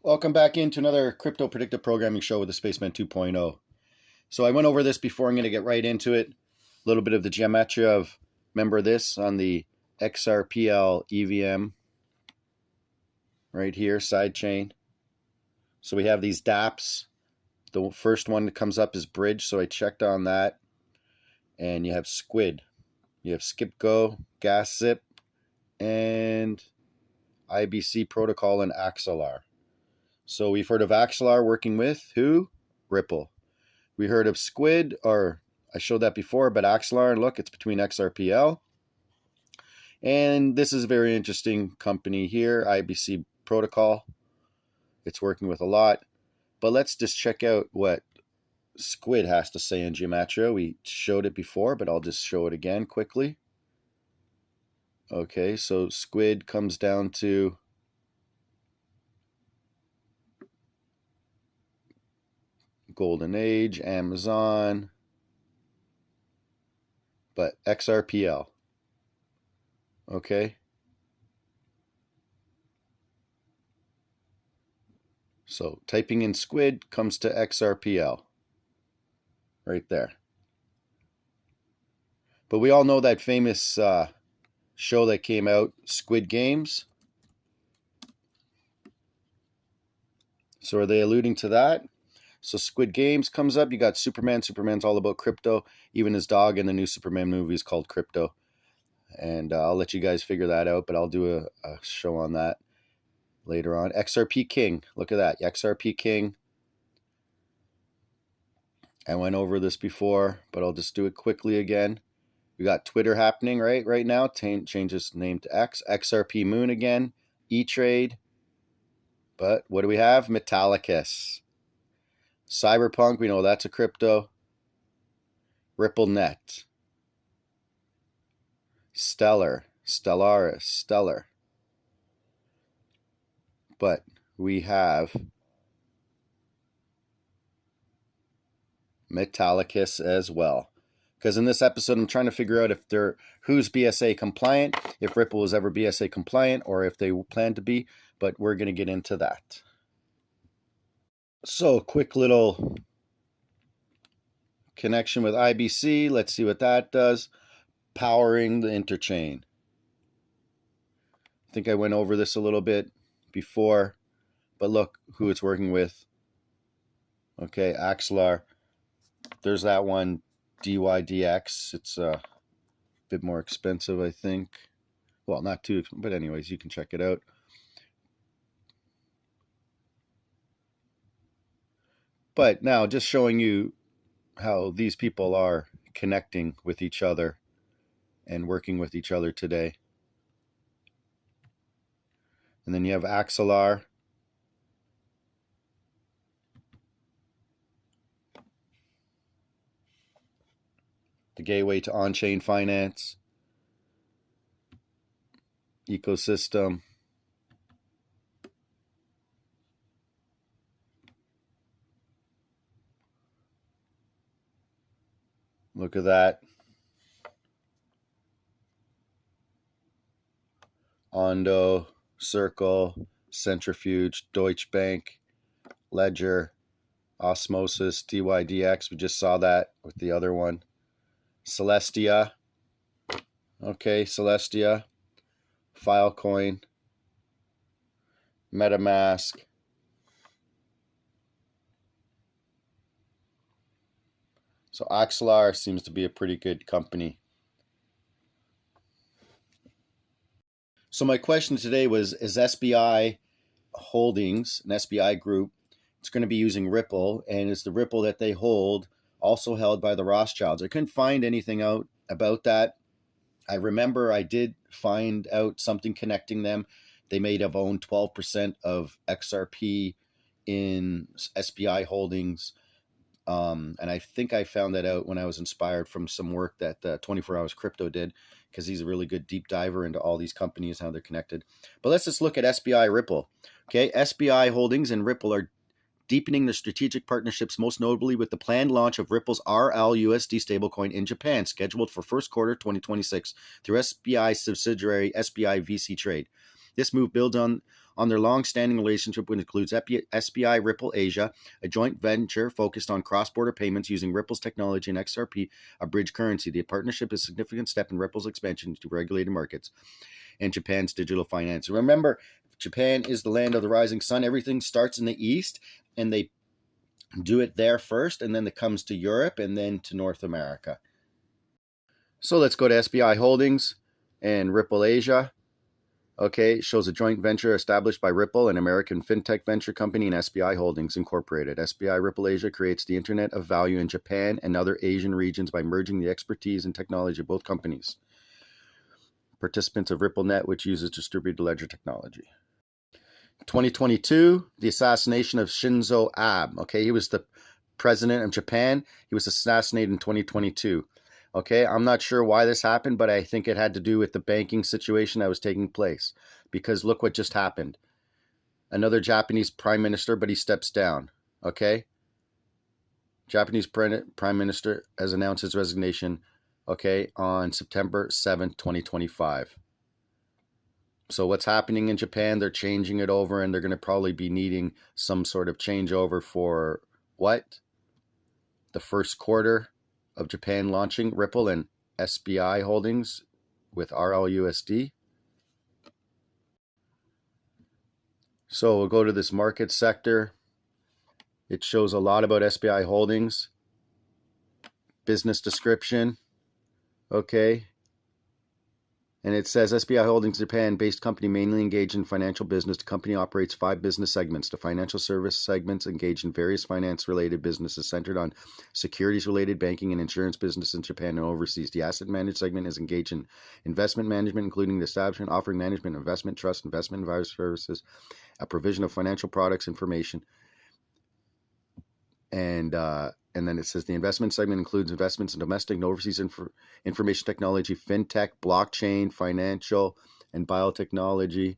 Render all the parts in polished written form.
Welcome back into another crypto predictive programming show with the Spaceman 2.0. So I went over this before. I'm going to get right into it. A little bit of the geometry of, remember this on the XRPL EVM right here, side chain. So we have these dApps. The first one that comes up is Bridge, so I checked on that. And you have Squid. You have SkipGo, GasZip, and IBC Protocol and Axelar. So we've heard of Axelar working with who? Ripple. We heard of Squid, or I showed that before, but Axelar, look, it's between XRPL. And this is a very interesting company here, IBC Protocol. It's working with a lot. But let's just check out what Squid has to say in Geometria. We showed it before, but I'll just show it again quickly. Okay, so Squid comes down to Golden Age, Amazon, but XRPL. Okay. So typing in Squid comes to XRPL. Right there. But we all know that famous show that came out, Squid Games. So are they alluding to that? So Squid Games comes up. You got Superman. Superman's all about crypto. Even his dog in the new Superman movie is called Crypto. And I'll let you guys figure that out, but I'll do a show on that later on. XRP King. Look at that. XRP King. I went over this before, but I'll just do it quickly again. We got Twitter happening right now. Change its name to X. XRP Moon again. E-Trade. But what do we have? Metallicus. Cyberpunk, we know that's a crypto. RippleNet. Stellar. Stellaris. Stellar. But we have Metallicus as well. Because in this episode, I'm trying to figure out if who's BSA compliant, if Ripple is ever BSA compliant, or if they plan to be. But we're going to get into that. So, quick little connection with IBC. Let's see what that does. Powering the interchain. I think I went over this a little bit before, but look who it's working with. Okay, Axelar. There's that one, DYDX. It's a bit more expensive, I think. Well, not too expensive, but anyways, you can check it out. But now, just showing you how these people are connecting with each other and working with each other today. And then you have Axelar. The gateway to on-chain finance. Ecosystem. Look at that. Ondo, Circle, Centrifuge, Deutsche Bank, Ledger, Osmosis, DYDX. We just saw that with the other one. Celestia. Okay, Celestia. Filecoin. MetaMask. So Axelar seems to be a pretty good company. So my question today was, is SBI Holdings, an SBI group, it's going to be using Ripple, and is the Ripple that they hold also held by the Rothschilds? I couldn't find anything out about that. I remember I did find out something connecting them. They may have owned 12% of XRP in SBI Holdings. And I think I found that out when I was inspired from some work that 24 Hours Crypto did, because he's a really good deep diver into all these companies, how they're connected. But let's just look at SBI Ripple. Okay, SBI Holdings and Ripple are deepening their strategic partnerships, most notably with the planned launch of Ripple's RLUSD stablecoin in Japan, scheduled for first quarter 2026 through SBI subsidiary SBI VC Trade. This move builds on on their long-standing relationship, which includes SPI Ripple Asia, a joint venture focused on cross-border payments using Ripple's technology and XRP, a bridge currency. The partnership is a significant step in Ripple's expansion to regulated markets and Japan's digital finance. Remember, Japan is the land of the rising sun. Everything starts in the East, and they do it there first, and then it comes to Europe and then to North America. So let's go to SPI Holdings and Ripple Asia. Okay, it shows a joint venture established by Ripple, an American fintech venture company, and SPI Holdings Incorporated. SPI Ripple Asia creates the Internet of Value in Japan and other Asian regions by merging the expertise and technology of both companies. Participants of RippleNet, which uses distributed ledger technology. 2022, the assassination of Shinzo Abe. Okay, he was the president of Japan. He was assassinated in 2022. Okay, I'm not sure why this happened, but I think it had to do with the banking situation that was taking place. Because look what just happened. Another Japanese prime minister, but he steps down. Okay? Japanese prime minister has announced his resignation, okay, on September 7th, 2025. So what's happening in Japan, they're changing it over, and they're going to probably be needing some sort of changeover for what? The first quarter of Japan launching Ripple and SPI Holdings with RLUSD. So we'll go to this market sector. It shows a lot about SPI Holdings. Business description. Okay. And it says SPI Holdings Japan-based company mainly engaged in financial business. The company operates 5 business segments. The financial service segments engage in various finance-related businesses centered on securities-related banking and insurance business in Japan and overseas. The asset managed segment is engaged in investment management, including the establishment, offering management, investment trust, investment advisory services, a provision of financial products, information, and then it says the investment segment includes investments in domestic and overseas information technology, fintech, blockchain, financial, and biotechnology.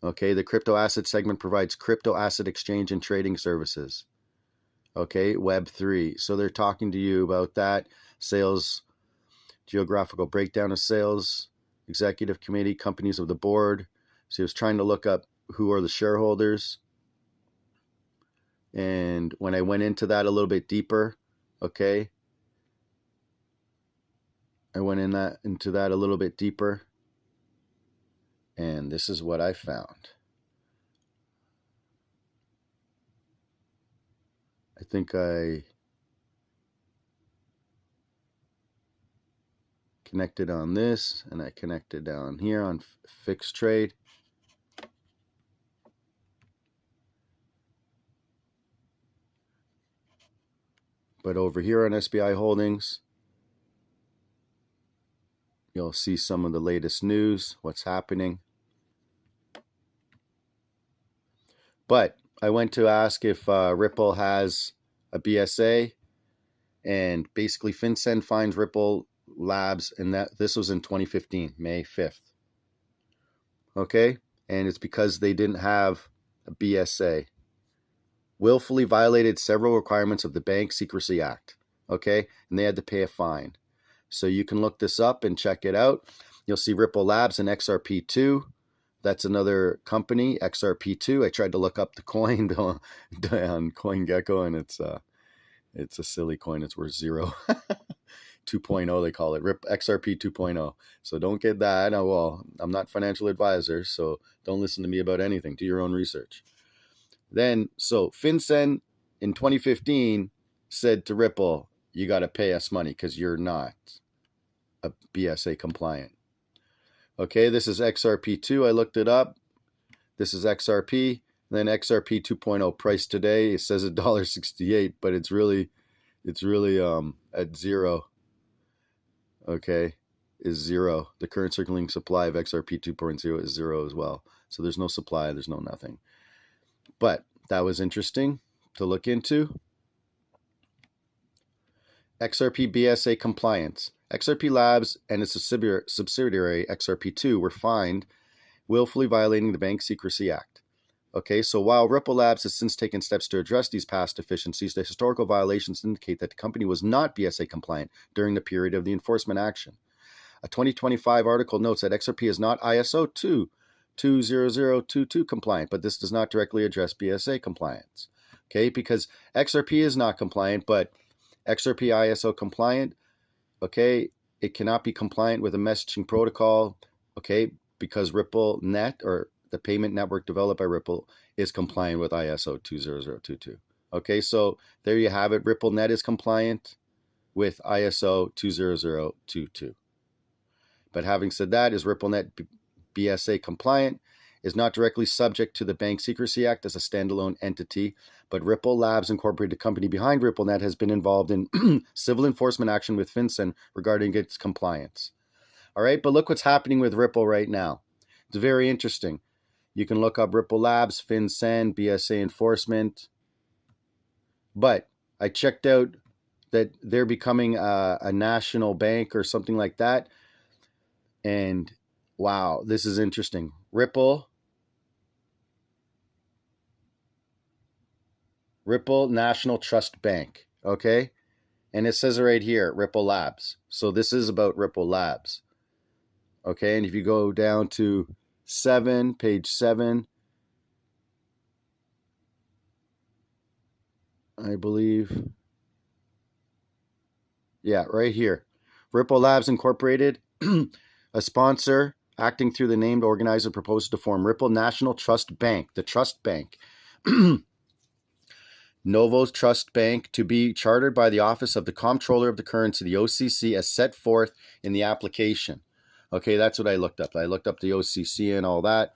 Okay, the crypto asset segment provides crypto asset exchange and trading services. Okay, Web3. So they're talking to you about that. Sales, geographical breakdown of sales, executive committee, companies of the board. So he was trying to look up who are the shareholders. And when I went into that a little bit deeper, okay, I went into that a little bit deeper, and this is what I found. I think I connected on this, and I connected down here on fixed trade. But over here on SPI Holdings, you'll see some of the latest news, what's happening. But I went to ask if Ripple has a BSA, and basically FinCEN finds Ripple Labs, and this was in 2015, May 5th. Okay, and it's because they didn't have a BSA. Willfully violated several requirements of the Bank Secrecy Act, okay? And they had to pay a fine. So you can look this up and check it out. You'll see Ripple Labs and XRP2. That's another company, XRP2. I tried to look up the coin on CoinGecko, and it's a silly coin. It's worth 0. 2.0 they call it, XRP 2.0. So don't get that. Well, I'm not a financial advisor, so don't listen to me about anything. Do your own research. Then, so FinCEN in 2015 said to Ripple, you got to pay us money because you're not a BSA compliant. Okay, this is XRP2. I looked it up. This is XRP. Then XRP 2.0 price today. It says $1.68, but it's really at 0. Okay, is 0. The current circulating supply of XRP 2.0 is 0 as well. So there's no supply. There's no nothing. But that was interesting to look into. XRP BSA compliance. XRP Labs and its subsidiary XRP2 were fined willfully violating the Bank Secrecy Act. Okay, so while Ripple Labs has since taken steps to address these past deficiencies, the historical violations indicate that the company was not BSA compliant during the period of the enforcement action. A 2025 article notes that XRP is not ISO 20022 compliant, but this does not directly address BSA compliance. Okay, because XRP is not compliant, but XRP ISO compliant, okay, it cannot be compliant with a messaging protocol, okay, because Ripple Net, or the payment network developed by Ripple, is compliant with ISO 20022. Okay, so there you have it. Ripple Net is compliant with ISO 20022. But having said that, is Ripple Net BSA compliant? Is not directly subject to the Bank Secrecy Act as a standalone entity, but Ripple Labs Incorporated, the company behind RippleNet, has been involved in civil enforcement action with FinCEN regarding its compliance. All right, but look what's happening with Ripple right now. It's very interesting. You can look up Ripple Labs, FinCEN, BSA enforcement. But I checked out that they're becoming a national bank or something like that. And wow, this is interesting. Ripple National Trust Bank, okay? And it says it right here, Ripple Labs. So this is about Ripple Labs, okay? And if you go down to page 7, I believe, yeah, right here. Ripple Labs Incorporated, a sponsor acting through the named organizer, proposes to form Ripple National Trust Bank, the Trust Bank. Novo's Trust Bank, to be chartered by the Office of the Comptroller of the Currency, the OCC, as set forth in the application. Okay, that's what I looked up. I looked up the OCC and all that,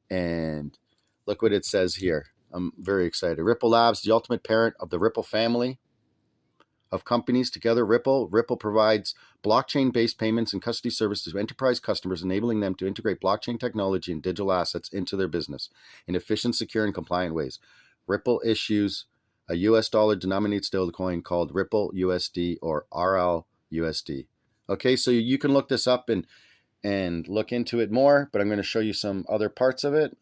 and look what it says here. I'm very excited. Ripple Labs, the ultimate parent of the Ripple family of companies. Together, Ripple provides blockchain-based payments and custody services to enterprise customers, enabling them to integrate blockchain technology and digital assets into their business in efficient, secure, and compliant ways. Ripple issues a US dollar denominated stablecoin called Ripple USD, or RLUSD. Okay, so you can look this up and look into it more, but I'm going to show you some other parts of it.